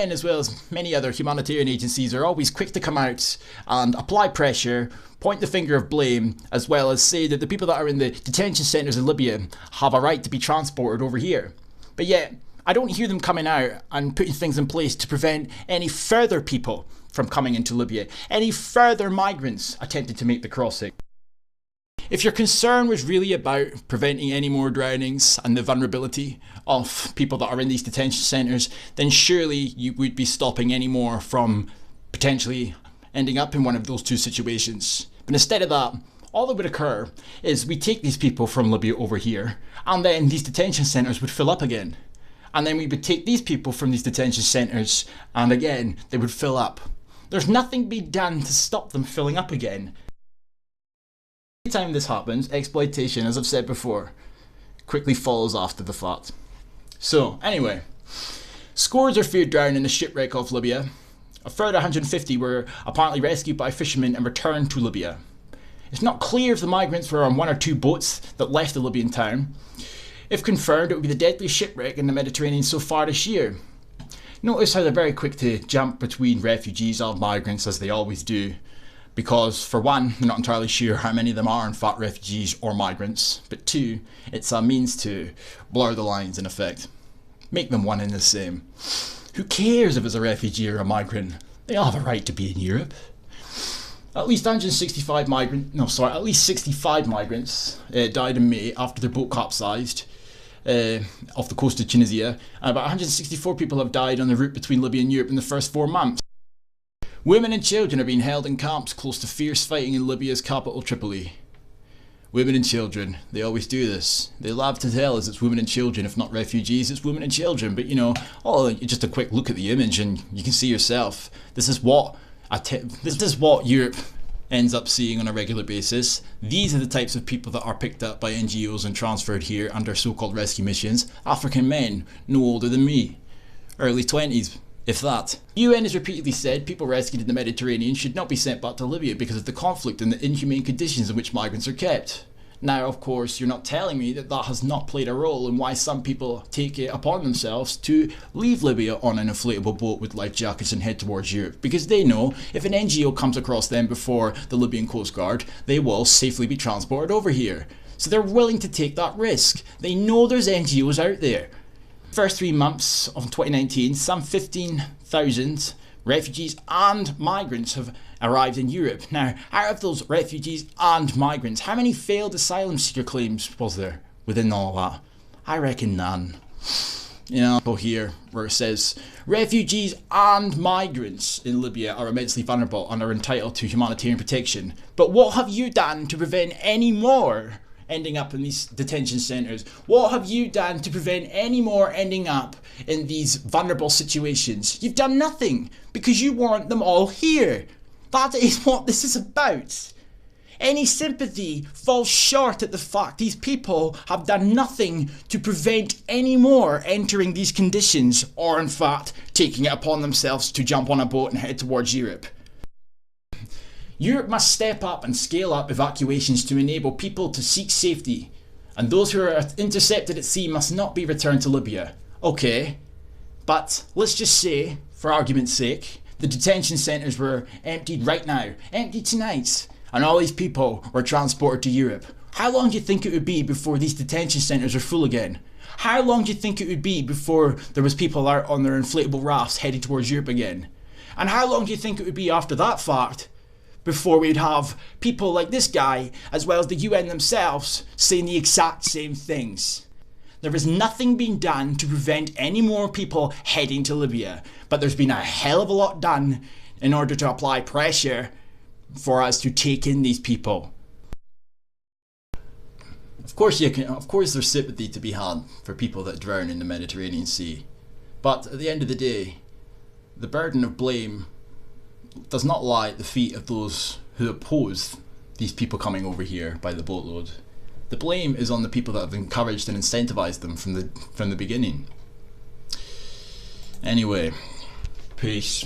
And as well as many other humanitarian agencies are always quick to come out and apply pressure, point the finger of blame, as well as say that the people that are in the detention centres in Libya have a right to be transported over here. But yet, I don't hear them coming out and putting things in place to prevent any further people from coming into Libya, any further migrants attempting to make the crossing. If your concern was really about preventing any more drownings and the vulnerability of people that are in these detention centres, then surely you would be stopping any more from potentially ending up in one of those two situations. But instead of that, all that would occur is we take these people from Libya over here, and then these detention centres would fill up again. And then we would take these people from these detention centres, and again, they would fill up. There's nothing being done to stop them filling up again. Every time this happens, exploitation, as I've said before, quickly follows after the fact. So, anyway, scores are feared drowned in the shipwreck off Libya. A further 150 were apparently rescued by fishermen and returned to Libya. It's not clear if the migrants were on one or two boats that left the Libyan town. If confirmed, it would be the deadliest shipwreck in the Mediterranean so far this year. Notice how they're very quick to jump between refugees and migrants, as they always do. Because, for one, they're not entirely sure how many of them are in fact refugees or migrants, but two, it's a means to blur the lines in effect. Make them one and the same. Who cares if it's a refugee or a migrant? They all have a right to be in Europe. At least 65 migrants died in May after their boat capsized off the coast of Tunisia, and about 164 people have died on the route between Libya and Europe in the first 4 months. Women and children are being held in camps close to fierce fighting in Libya's capital, Tripoli. Women and children, they always do this. They love to tell us it's women and children, if not refugees, it's women and children. But you know, just a quick look at the image and you can see yourself. This is what Europe ends up seeing on a regular basis. These are the types of people that are picked up by NGOs and transferred here under so-called rescue missions. African men, no older than me. Early 20s. If that. The UN has repeatedly said people rescued in the Mediterranean should not be sent back to Libya because of the conflict and the inhumane conditions in which migrants are kept. Now, of course, you're not telling me that that has not played a role in why some people take it upon themselves to leave Libya on an inflatable boat with life jackets and head towards Europe, because they know if an NGO comes across them before the Libyan Coast Guard, they will safely be transported over here. So they're willing to take that risk. They know there's NGOs out there. First 3 months of 2019, some 15,000 refugees and migrants have arrived in Europe. Now, out of those refugees and migrants, how many failed asylum seeker claims was there within all that? I reckon none. You know, here where it says refugees and migrants in Libya are immensely vulnerable and are entitled to humanitarian protection. But what have you done to prevent any more ending up in these detention centres? What have you done to prevent any more ending up in these vulnerable situations? You've done nothing, because you want them all here. That is what this is about. Any sympathy falls short at the fact these people have done nothing to prevent any more entering these conditions, or in fact taking it upon themselves to jump on a boat and head towards Europe. Europe must step up and scale up evacuations to enable people to seek safety, and those who are intercepted at sea must not be returned to Libya. Okay, but let's just say, for argument's sake, the detention centres were emptied right now, emptied tonight, and all these people were transported to Europe. How long do you think it would be before these detention centres are full again? How long do you think it would be before there was people out on their inflatable rafts headed towards Europe again? And how long do you think it would be after that fact before we'd have people like this guy, as well as the UN themselves, saying the exact same things? There is nothing being done to prevent any more people heading to Libya, but there's been a hell of a lot done in order to apply pressure for us to take in these people. Of course there's sympathy to be had for people that drown in the Mediterranean Sea, but at the end of the day, the burden of blame does not lie at the feet of those who oppose these people coming over here by the boatload. The blame is on the people that have encouraged and incentivized them from the beginning. Anyway, peace.